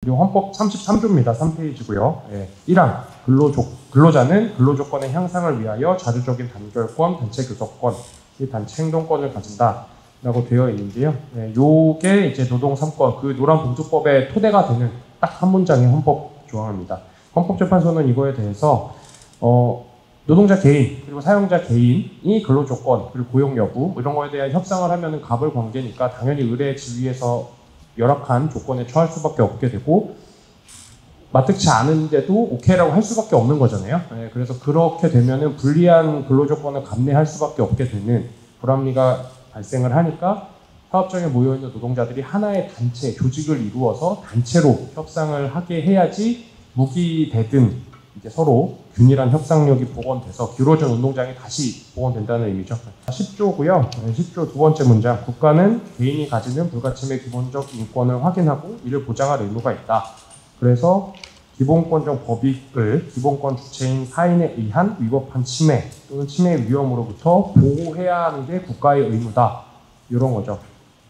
그리고 헌법 33조입니다. 3페이지고요. 1항 근로자는 근로조건의 향상을 위하여 자주적인 단결권, 단체 교섭권, 단체 행동권을 가진다 라고 되어 있는데요. 요게 이제 노동 3권, 그 노란봉투법의 토대가 되는 딱 한 문장의 헌법 조항입니다. 헌법재판소는 이거에 대해서 노동자 개인 그리고 사용자 개인이 근로조건 그리고 고용 여부 이런 거에 대한 협상을 하면은 갑을 관계니까 당연히 의뢰 지위에서 열악한 조건에 처할 수밖에 없게 되고 마뜩치 않은데도 오케이라고 할 수밖에 없는 거잖아요. 그래서 그렇게 되면은 불리한 근로조건을 감내할 수밖에 없게 되는 불합리가 발생을 하니까 사업장에 모여있는 노동자들이 하나의 단체, 조직을 이루어서 단체로 협상을 하게 해야지 무기되든 이제 서로 균일한 협상력이 복원돼서 기울어진 운동장이 다시 복원된다는 의미죠. 10조고요. 10조 두 번째 문장. 국가는 개인이 가지는 불가침의 기본적 인권을 확인하고 이를 보장할 의무가 있다. 그래서 기본권적 법익을 기본권 주체인 사인에 의한 위법한 침해 또는 침해 위험으로부터 보호해야 하는 게 국가의 의무다. 이런 거죠.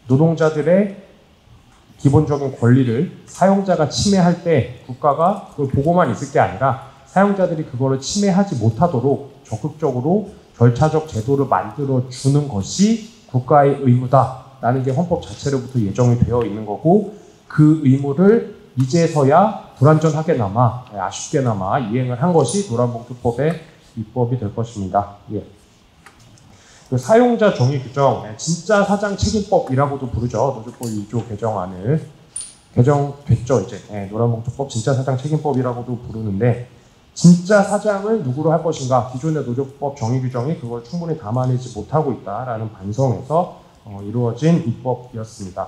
노동자들의 기본적인 권리를 사용자가 침해할 때 국가가 그걸 보고만 있을 게 아니라 사용자들이 그거를 침해하지 못하도록 적극적으로 절차적 제도를 만들어 주는 것이 국가의 의무다라는 게 헌법 자체로부터 예정이 되어 있는 거고 그 의무를 이제서야 불완전하게나마 아쉽게나마 이행을 한 것이 노란봉투법의 입법이 될 것입니다. 그 사용자 정의 규정, 진짜 사장 책임법이라고도 부르죠. 노조법 2조 개정안을 개정됐죠. 이제 노란봉투법 진짜 사장 책임법이라고도 부르는데 진짜 사장을 누구로 할 것인가? 기존의 노조법 정의 규정이 그걸 충분히 담아내지 못하고 있다라는 반성에서 이루어진 입법이었습니다.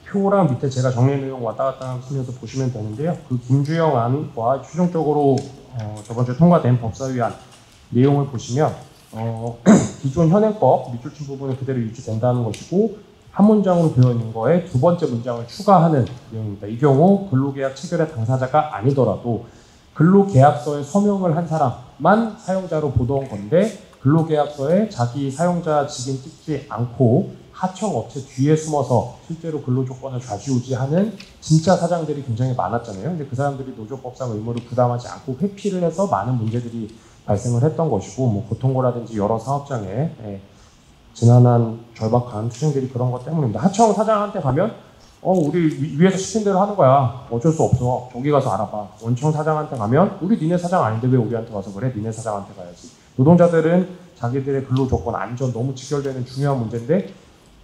표랑 밑에 제가 정리 내용 왔다 갔다 하면서 보시면 되는데요. 그 김주영 안과 최종적으로 저번 주에 통과된 법사위안 내용을 보시면 기존 현행법 밑줄친 부분은 그대로 유지된다는 것이고 한 문장으로 되어 있는 거에 두 번째 문장을 추가하는 내용입니다. 이 경우 근로계약 체결의 당사자가 아니더라도 근로계약서에 서명을 한 사람만 사용자로 보던 건데 근로계약서에 자기 사용자 직인 찍지 않고 하청업체 뒤에 숨어서 실제로 근로조건을 좌지우지하는 진짜 사장들이 굉장히 많았잖아요. 근데 그 사람들이 노조법상 의무를 부담하지 않고 회피를 해서 많은 문제들이 발생을 했던 것이고 뭐 고통고라든지 여러 사업장에 지난한 절박한 투쟁들이 그런 것 때문입니다. 하청 사장한테 가면 우리 위에서 시킨 대로 하는 거야. 어쩔 수 없어. 저기 가서 알아봐. 원청 사장한테 가면 우리 니네 사장 아닌데 왜 우리한테 와서 그래? 니네 사장한테 가야지. 노동자들은 자기들의 근로조건, 안전 너무 직결되는 중요한 문제인데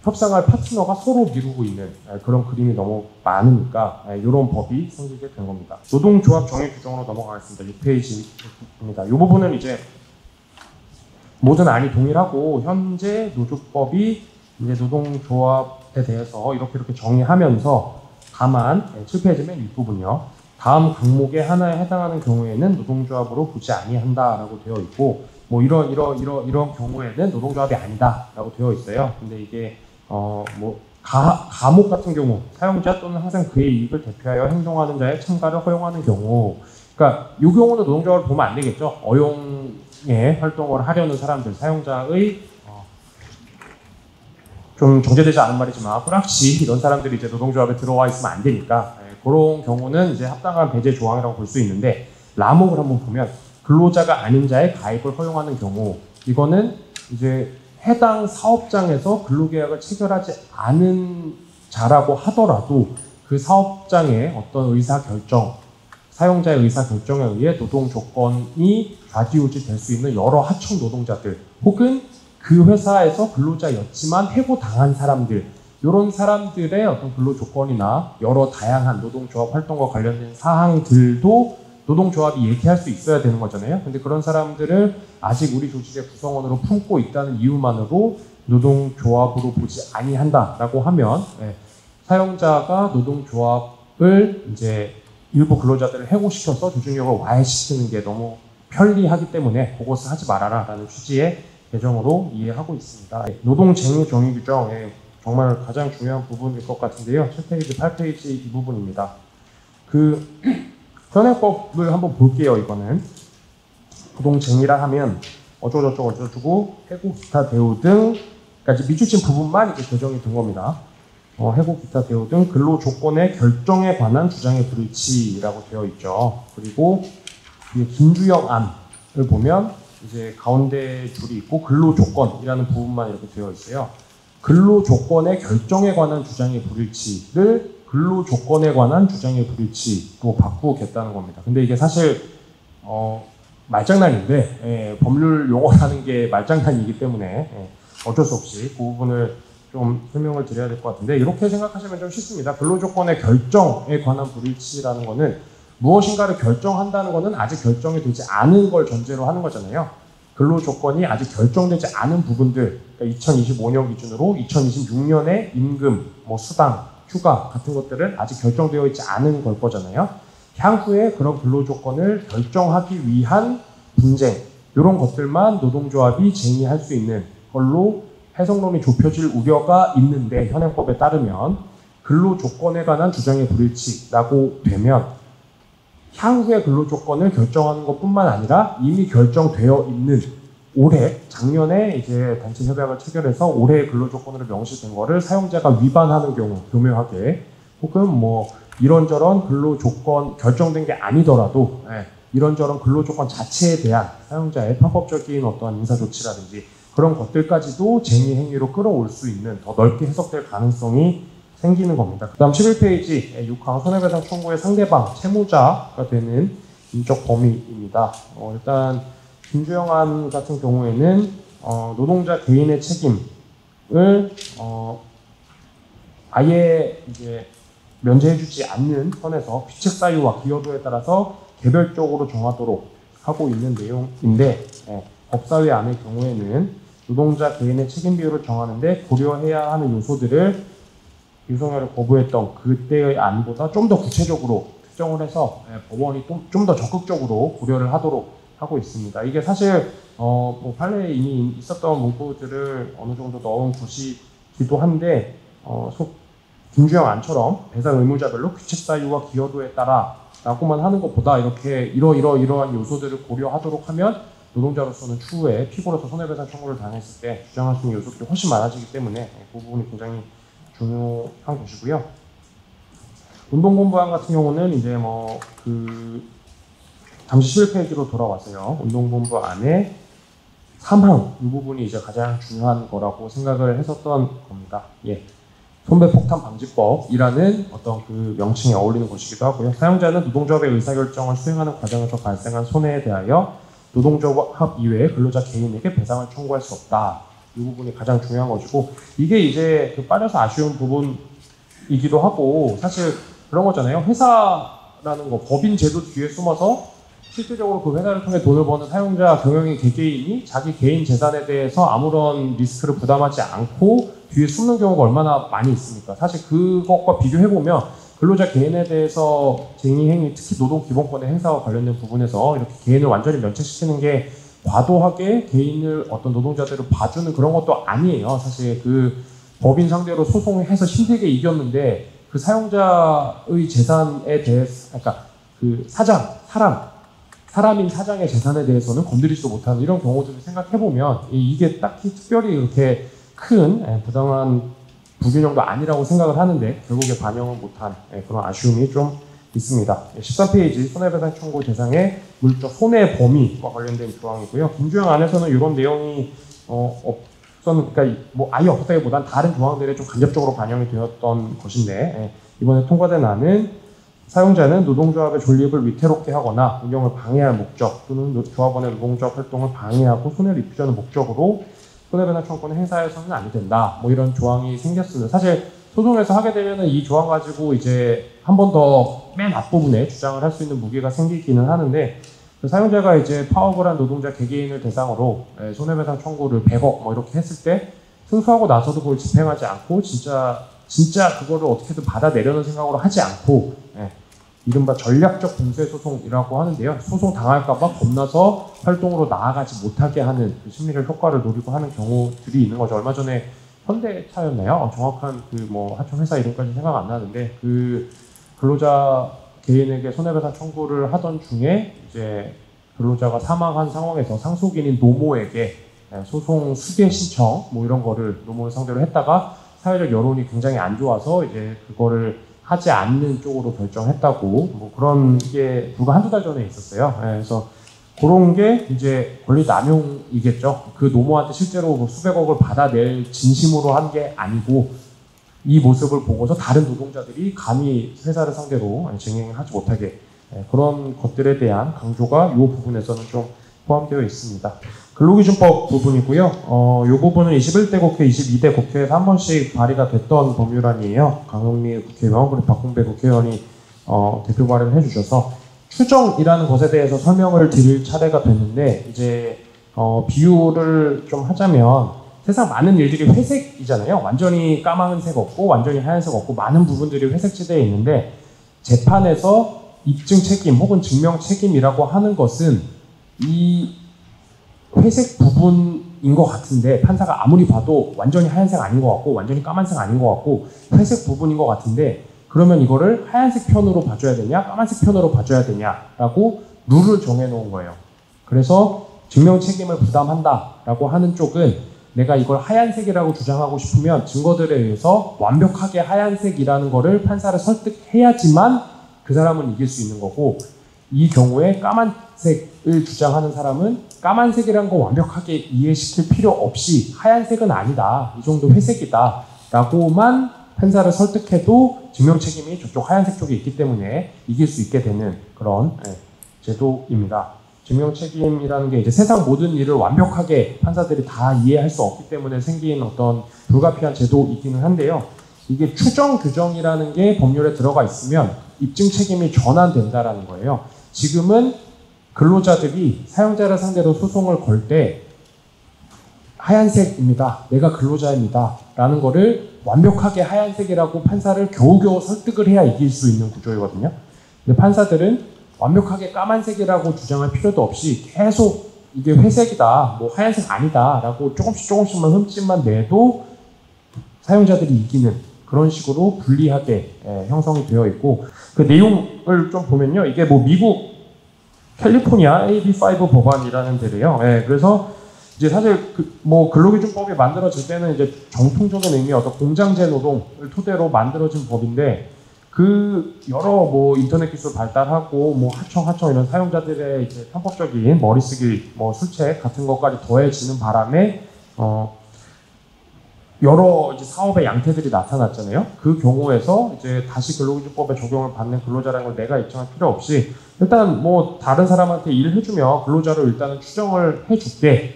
협상할 파트너가 서로 미루고 있는 그런 그림이 너무 많으니까 이런 법이 생기게 된 겁니다. 노동조합 정의 규정으로 넘어가겠습니다. 6페이지입니다. 이 부분은 이제 모든 안이 동일하고 현재 노조법이 이제 노동조합에 대해서 이렇게 정의하면서 다만 7페이지 맨 윗부분이요. 다음 항목의 하나에 해당하는 경우에는 노동조합으로 보지 아니한다라고 되어 있고 뭐 이런 경우에는 노동조합이 아니다라고 되어 있어요. 근데 이게 감옥 같은 경우 사용자 또는 항상 그의 이익을 대표하여 행동하는 자의 참가를 허용하는 경우, 그러니까 이 경우는 노동조합을 보면 안 되겠죠. 어용의 활동을 하려는 사람들, 사용자의 좀 정제되지 않은 말이지만 불확시 이런 사람들이 이제 노동조합에 들어와 있으면 안 되니까 그런 경우는 이제 합당한 배제 조항이라고 볼 수 있는데 라목을 한번 보면 근로자가 아닌 자의 가입을 허용하는 경우 이거는 이제 해당 사업장에서 근로계약을 체결하지 않은 자라고 하더라도 그 사업장의 어떤 의사결정, 사용자의 의사결정에 의해 노동조건이 좌지우지 될 수 있는 여러 하청 노동자들 혹은 그 회사에서 근로자였지만 해고당한 사람들 이런 사람들의 어떤 근로조건이나 여러 다양한 노동조합 활동과 관련된 사항들도 노동조합이 얘기할 수 있어야 되는 거잖아요. 근데 그런 사람들을 아직 우리 조직의 구성원으로 품고 있다는 이유만으로 노동조합으로 보지 아니한다라고 하면 사용자가 노동조합을 이제 일부 근로자들을 해고시켜서 조직력을 와해시키는 게 너무 편리하기 때문에 그것을 하지 말아라라는 취지의 개정으로 이해하고 있습니다. 노동쟁의 정의 규정 정말 가장 중요한 부분일 것 같은데요. 7페이지, 8페이지 이 부분입니다. 현행법을 한번 볼게요. 이거는 노동쟁의라 하면 어쩌고저쩌고 해고, 기타 대우 등까지 미주친 부분만 이제 개정이 된 겁니다. 해고 기타 대우 등 근로 조건의 결정에 관한 주장의 불일치라고 되어 있죠. 그리고 김주영 안을 보면 이제 가운데 줄이 있고 근로 조건이라는 부분만 이렇게 되어 있어요. 근로 조건의 결정에 관한 주장의 불일치를 근로 조건에 관한 주장의 불일치로 바꾸겠다는 겁니다. 근데 이게 사실 말장난인데 법률 용어라는 게 말장난이기 때문에 어쩔 수 없이 그 부분을 좀 설명을 드려야 될 것 같은데, 이렇게 생각하시면 좀 쉽습니다. 근로 조건의 결정에 관한 불일치라는 거는 무엇인가를 결정한다는 거는 아직 결정이 되지 않은 걸 전제로 하는 거잖아요. 근로 조건이 아직 결정되지 않은 부분들, 그러니까 2025년 기준으로 2026년에 임금, 수당, 휴가 같은 것들은 아직 결정되어 있지 않은 걸 거잖아요. 향후에 그런 근로 조건을 결정하기 위한 분쟁, 이런 것들만 노동조합이 쟁의할 수 있는 걸로 해석론이 좁혀질 우려가 있는데, 현행법에 따르면 근로 조건에 관한 주장의 불일치라고 되면 향후의 근로 조건을 결정하는 것뿐만 아니라 이미 결정되어 있는 작년에 이제 단체 협약을 체결해서 올해의 근로 조건으로 명시된 거를 사용자가 위반하는 경우, 교묘하게, 혹은 이런저런 근로 조건 결정된 게 아니더라도 이런저런 근로 조건 자체에 대한 사용자의 편법적인 어떤 인사 조치라든지 그런 것들까지도 쟁의 행위로 끌어올 수 있는, 더 넓게 해석될 가능성이 생기는 겁니다. 그 다음 11페이지 6항 손해배상 청구의 상대방, 채무자가 되는 인적 범위입니다. 일단 김주영 안 같은 경우에는 노동자 개인의 책임을 아예 이제 면제해주지 않는 선에서 규칙 사유와 기여도에 따라서 개별적으로 정하도록 하고 있는 내용인데, 법사위 안의 경우에는 노동자 개인의 책임 비율을 정하는데 고려해야 하는 요소들을 유성열을 거부했던 그때의 안보다 좀 더 구체적으로 특정을 해서 법원이 좀 더 적극적으로 고려를 하도록 하고 있습니다. 이게 사실 판례에 이미 있었던 문구들을 어느 정도 넣은 것이기도 한데, 김주영 안처럼 배상 의무자별로 규칙 사유와 기여도에 따라 라고만 하는 것보다 이렇게 이러한 요소들을 고려하도록 하면 노동자로서는 추후에 피고로서 손해배상 청구를 당했을 때 주장할 수 있는 요소들이 훨씬 많아지기 때문에 그 부분이 굉장히 중요한 것이고요. 운동본부안 같은 경우는 이제 잠시 11페이지로 돌아왔어요. 운동본부안의 3항, 이 부분이 이제 가장 중요한 거라고 생각을 했었던 겁니다. 손배폭탄 방지법이라는 어떤 그 명칭에 어울리는 것이기도 하고요. 사용자는 노동조합의 의사결정을 수행하는 과정에서 발생한 손해에 대하여 노동조합 이외에 근로자 개인에게 배상을 청구할 수 없다. 이 부분이 가장 중요한 것이고, 이게 이제 빠져서 아쉬운 부분이기도 하고, 사실 그런 거잖아요. 회사라는 거, 법인 제도 뒤에 숨어서 실질적으로 그 회사를 통해 돈을 버는 사용자, 경영인 개개인이 자기 개인 재산에 대해서 아무런 리스크를 부담하지 않고 뒤에 숨는 경우가 얼마나 많이 있습니까? 사실 그것과 비교해보면 근로자 개인에 대해서 쟁의 행위, 특히 노동기본권의 행사와 관련된 부분에서 이렇게 개인을 완전히 면책시키는 게 과도하게 개인을 어떤 노동자들을 봐주는 그런 것도 아니에요. 사실 그 법인 상대로 소송해서 힘들게 이겼는데 그 사용자의 재산에 대해서, 그러니까 그 사람인 사장의 재산에 대해서는 건드리지도 못하는 이런 경우들을 생각해보면 이게 딱히 특별히 그렇게 큰 부당한 불균형도 아니라고 생각을 하는데 결국에 반영을 못한 그런 아쉬움이 좀 있습니다. 13페이지 손해배상 청구 대상의 물적 손해 범위와 관련된 조항이고요. 김주영 안에서는 이런 내용이 그러니까 아예 없다기보단 다른 조항들에 좀 간접적으로 반영이 되었던 것인데, 이번에 통과된 안은 사용자는 노동조합의 존립을 위태롭게 하거나 운영을 방해할 목적 또는 조합원의 노동조합 활동을 방해하고 손해를 입히려는 목적으로 손해배상 청구권을 행사해서는 안 된다. 이런 조항이 생겼습니다. 사실 소송에서 하게 되면 이 조항 가지고 이제 한 번 더 맨 앞부분에 주장을 할 수 있는 무게가 생기기는 하는데, 그 사용자가 이제 파업을 한 노동자 개개인을 대상으로 손해배상 청구를 100억 이렇게 했을 때 승소하고 나서도 그걸 집행하지 않고 진짜 그거를 어떻게든 받아내려는 생각으로 하지 않고 이른바 전략적 공세소송이라고 하는데요. 소송 당할까봐 겁나서 활동으로 나아가지 못하게 하는 그 심리적 효과를 노리고 하는 경우들이 있는 거죠. 얼마 전에 현대차였나요? 정확한 하청 회사 이름까지 생각 안 나는데 그 근로자 개인에게 손해배상 청구를 하던 중에 이제 근로자가 사망한 상황에서 상속인인 노모에게 소송 수개 신청 이런 거를 노모를 상대로 했다가 사회적 여론이 굉장히 안 좋아서 이제 그거를 하지 않는 쪽으로 결정했다고 뭐 그런 게 불과 한두 달 전에 있었어요. 그래서 그런 게 이제 권리 남용이겠죠. 그 노모한테 실제로 뭐 수백억을 받아낼 진심으로 한 게 아니고 이 모습을 보고서 다른 노동자들이 감히 회사를 상대로 증행을 하지 못하게 그런 것들에 대한 강조가 이 부분에서는 좀 포함되어 있습니다. 근로기준법 부분이고요. 이 부분은 21대 국회, 22대 국회에서 한 번씩 발의가 됐던 법률안이에요. 강은미 국회의원 그리고 박홍배 국회의원이 대표 발의를 해주셔서 추정이라는 것에 대해서 설명을 드릴 차례가 됐는데 이제 비유를 좀 하자면 세상 많은 일들이 회색이잖아요. 완전히 까만색 없고 완전히 하얀색 없고 많은 부분들이 회색지대에 있는데 재판에서 입증 책임 혹은 증명 책임이라고 하는 것은 이 회색 부분인 것 같은데 판사가 아무리 봐도 완전히 하얀색 아닌 것 같고 완전히 까만색 아닌 것 같고 회색 부분인 것 같은데 그러면 이거를 하얀색 편으로 봐줘야 되냐 까만색 편으로 봐줘야 되냐라고 룰을 정해놓은 거예요. 그래서 증명 책임을 부담한다라고 하는 쪽은 내가 이걸 하얀색이라고 주장하고 싶으면 증거들에 의해서 완벽하게 하얀색이라는 거를 판사를 설득해야지만 그 사람은 이길 수 있는 거고 이 경우에 까만색을 주장하는 사람은 까만색이라는 거 완벽하게 이해시킬 필요 없이 하얀색은 아니다. 이 정도 회색이다. 라고만 판사를 설득해도 증명 책임이 저쪽 하얀색 쪽에 있기 때문에 이길 수 있게 되는 그런 제도입니다. 증명 책임이라는 게 이제 세상 모든 일을 완벽하게 판사들이 다 이해할 수 없기 때문에 생긴 어떤 불가피한 제도이기는 한데요. 이게 추정 규정이라는 게 법률에 들어가 있으면 입증 책임이 전환된다라는 거예요. 지금은 근로자들이 사용자를 상대로 소송을 걸 때 하얀색입니다. 내가 근로자입니다. 라는 거를 완벽하게 하얀색이라고 판사를 겨우겨우 설득을 해야 이길 수 있는 구조이거든요. 근데 판사들은 완벽하게 까만색이라고 주장할 필요도 없이 계속 이게 회색이다, 뭐 하얀색 아니다 라고 조금씩만 흠집만 내도 사용자들이 이기는 그런 식으로 불리하게 형성이 되어 있고 그 내용을 좀 보면요. 이게 뭐 미국 캘리포니아 AB5 법안이라는 데래요. 그래서 이제 사실 뭐 근로기준법이 만들어질 때는 이제 정통적인 의미의 어떤 공장제 노동을 토대로 만들어진 법인데 그 여러 뭐 인터넷 기술 발달하고 뭐 하청 이런 사용자들의 이제 편법적인 머리쓰기 뭐 술책 같은 것까지 더해지는 바람에 여러 이제 사업의 양태들이 나타났잖아요. 그 경우에서 이제 다시 근로기준법에 적용을 받는 근로자라는 걸 내가 입증할 필요 없이 일단 뭐 다른 사람한테 일을 해주면 근로자로 일단은 추정을 해줄게.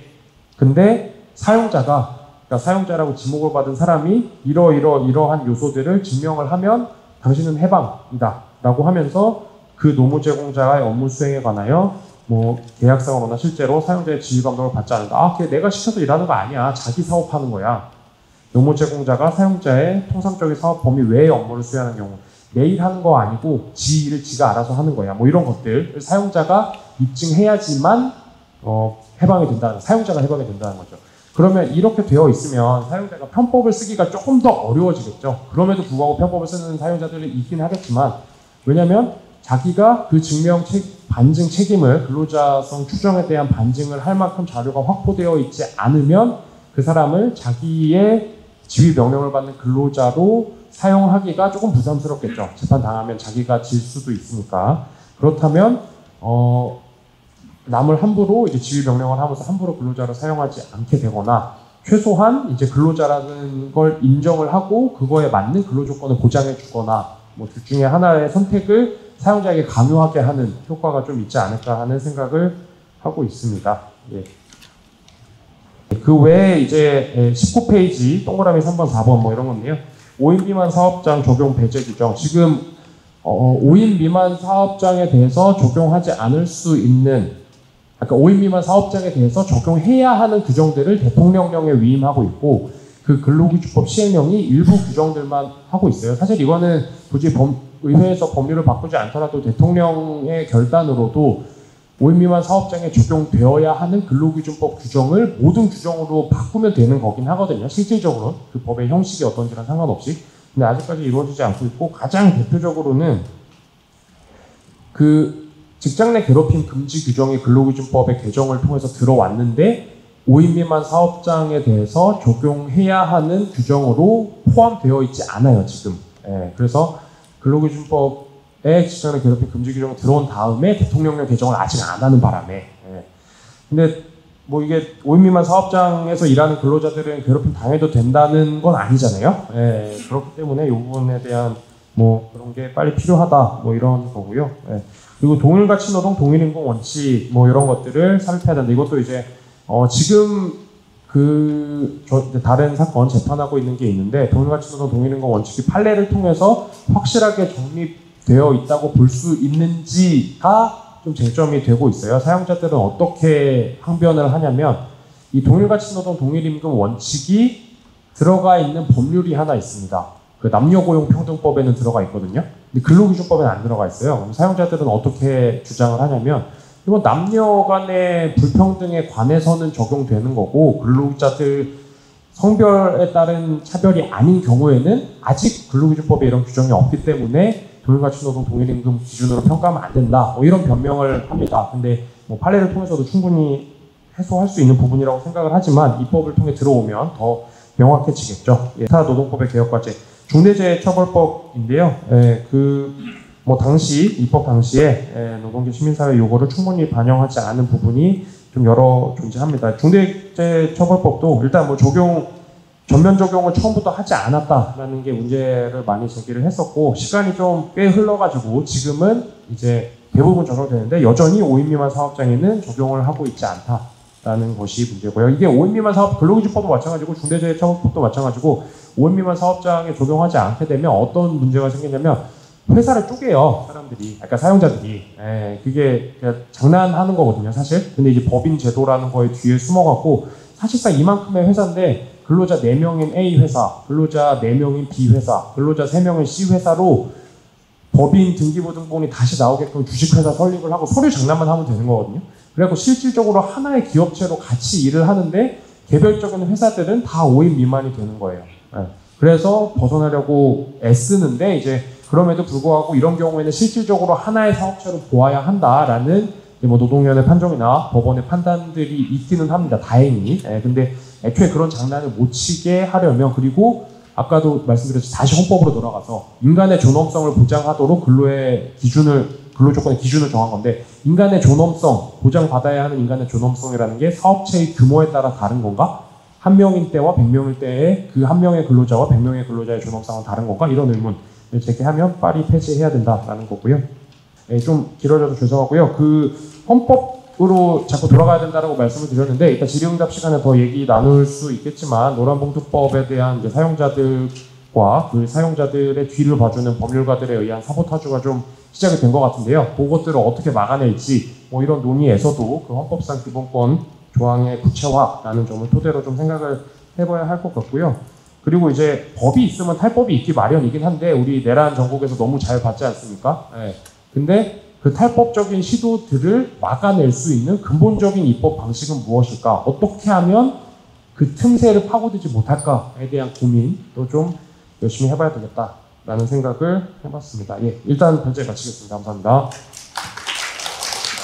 근데 그러니까 사용자라고 지목을 받은 사람이 이러한 요소들을 증명을 하면 당신은 해방이다 라고 하면서 그 노무 제공자의 업무 수행에 관하여 뭐 계약상으로나 실제로 사용자의 지휘 감독을 받지 않는다. 그게 내가 시켜서 일하는 거 아니야. 자기 사업하는 거야. 노무 제공자가 사용자의 통상적인 사업 범위 외의 업무를 수행하는 경우 매일 하는 거 아니고 지 일을 지가 알아서 하는 거야. 뭐 이런 것들 사용자가 입증해야지만 해방이 된다는 사용자가 해방이 된다는 거죠. 그러면 이렇게 되어 있으면 사용자가 편법을 쓰기가 조금 더 어려워지겠죠. 그럼에도 불구하고 편법을 쓰는 사용자들이 있긴 하겠지만 왜냐하면 자기가 그 반증 책임을 근로자성 추정에 대한 반증을 할 만큼 자료가 확보되어 있지 않으면 그 사람을 자기의 지휘 명령을 받는 근로자로 사용하기가 조금 부담스럽겠죠. 재판 당하면 자기가 질 수도 있으니까. 그렇다면 남을 함부로 이제 지휘 명령을 하면서 함부로 근로자로 사용하지 않게 되거나 최소한 이제 근로자라는 걸 인정을 하고 그거에 맞는 근로 조건을 보장해 주거나 뭐 둘 중에 하나의 선택을 사용자에게 강요하게 하는 효과가 좀 있지 않을까 하는 생각을 하고 있습니다. 예. 그 외에 이제 19페이지 동그라미 3번, 4번 뭐 이런 건데요. 5인 미만 사업장 적용 배제 규정. 지금 5인 미만 사업장에 대해서 적용하지 않을 수 있는 그러니까 5인 미만 사업장에 대해서 적용해야 하는 규정들을 대통령령에 위임하고 있고 그 근로기준법 시행령이 일부 규정들만 하고 있어요. 사실 이거는 굳이 의회에서 법률을 바꾸지 않더라도 대통령의 결단으로도 5인 미만 사업장에 적용되어야 하는 근로기준법 규정을 모든 규정으로 바꾸면 되는 거긴 하거든요. 실질적으로 그 법의 형식이 어떤지랑 상관없이. 근데 아직까지 이루어지지 않고 있고 가장 대표적으로는 그 직장 내 괴롭힘 금지 규정이 근로기준법의 개정을 통해서 들어왔는데 5인 미만 사업장에 대해서 적용해야 하는 규정으로 포함되어 있지 않아요, 지금. 예, 그래서 근로기준법에 직장내 괴롭힘 금지 규정이 들어온 다음에 대통령령 개정을 아직 안 하는 바람에. 예. 근데 뭐 이게 5인 미만 사업장에서 일하는 근로자들은 괴롭힘 당해도 된다는 건 아니잖아요. 예, 그렇기 때문에 이 부분에 대한 뭐 그런 게 빨리 필요하다, 뭐 이런 거고요. 예. 그리고 동일가치 노동, 동일임금 원칙, 뭐 이런 것들을 삽입해야 된다. 이것도 이제 지금 다른 사건 재판하고 있는 게 있는데, 동일가치 노동, 동일임금 원칙이 판례를 통해서 확실하게 정립되어 있다고 볼 수 있는지가 좀 쟁점이 되고 있어요. 사용자들은 어떻게 항변을 하냐면, 이 동일가치 노동, 동일임금 원칙이 들어가 있는 법률이 하나 있습니다. 그 남녀고용평등법에는 들어가 있거든요. 근데 근로기준법에는 안 들어가 있어요. 그럼 사용자들은 어떻게 주장을 하냐면, 이건 남녀 간의 불평등에 관해서는 적용되는 거고, 근로자들 성별에 따른 차별이 아닌 경우에는 아직 근로기준법에 이런 규정이 없기 때문에 동일가치 노동, 동일임금 기준으로 평가하면 안 된다, 뭐 이런 변명을 합니다. 근데 뭐 판례를 통해서도 충분히 해소할 수 있는 부분이라고 생각을 하지만 입법을 통해 들어오면 더 명확해지겠죠. 예, 타 노동법의 개혁과제, 중대재해처벌법인데요. 뭐 당시 입법 당시에 노동계 시민사회 요구를 충분히 반영하지 않은 부분이 좀 여러 존재합니다. 중대재해처벌법도 일단 뭐 전면 적용을 처음부터 하지 않았다라는 게 문제를 많이 제기를 했었고, 시간이 좀 꽤 흘러가지고 지금은 이제 대부분 적용되는데 여전히 5인 미만 사업장에는 적용을 하고 있지 않다라는 것이 문제고요. 이게 5인 미만 사업, 근로기준법도 마찬가지고 중대재해처벌법도 마찬가지고 5인 미만 사업장에 적용하지 않게 되면 어떤 문제가 생기냐면 회사를 쪼개요, 사람들이. 그러니까 사용자들이. 그게 그냥 장난하는 거거든요, 사실. 근데 이제 법인 제도라는 거에 뒤에 숨어갖고, 사실상 이만큼의 회사인데, 근로자 4명인 A 회사, 근로자 4명인 B 회사, 근로자 3명인 C 회사로 법인 등기부등본이 다시 나오게끔 주식회사 설립을 하고 서류 장난만 하면 되는 거거든요. 그래갖고 실질적으로 하나의 기업체로 같이 일을 하는데, 개별적인 회사들은 다 5인 미만이 되는 거예요. 그래서 벗어나려고 애쓰는데, 이제 그럼에도 불구하고 이런 경우에는 실질적으로 하나의 사업체로 보아야 한다라는 뭐 노동위원회 판정이나 법원의 판단들이 있기는 합니다. 다행히. 근데 애초에 그런 장난을 못 치게 하려면, 그리고 아까도 말씀드렸듯이 다시 헌법으로 돌아가서 인간의 존엄성을 보장하도록 근로조건의 기준을 정한 건데, 인간의 존엄성, 보장받아야 하는 인간의 존엄성이라는 게 사업체의 규모에 따라 다른 건가? 1명인 때와 100명일 때의 그 1명의 근로자와 100명의 근로자의 존엄성은 다른 건가? 이런 의문 제기하면 빨리 폐지해야 된다라는 거고요. 좀 길어져서 죄송하고요. 그 헌법으로 자꾸 돌아가야 된다라고 말씀을 드렸는데, 이따 질의응답 시간에 더 얘기 나눌 수 있겠지만, 노란봉투법에 대한 이제 사용자들과 그 사용자들의 뒤를 봐주는 법률가들에 의한 사보타주가 좀 시작이 된 것 같은데요. 그것들을 어떻게 막아낼지, 뭐 이런 논의에서도 그 헌법상 기본권 조항의 구체화라는 점을 토대로 좀 생각을 해봐야 할 것 같고요. 그리고 이제 법이 있으면 탈법이 있기 마련이긴 한데, 우리 내란 전국에서 너무 잘 봤지 않습니까? 근데 그 탈법적인 시도들을 막아낼 수 있는 근본적인 입법 방식은 무엇일까? 어떻게 하면 그 틈새를 파고들지 못할까에 대한 고민도 좀 열심히 해봐야 되겠다라는 생각을 해봤습니다. 예, 일단 현재 마치겠습니다. 감사합니다.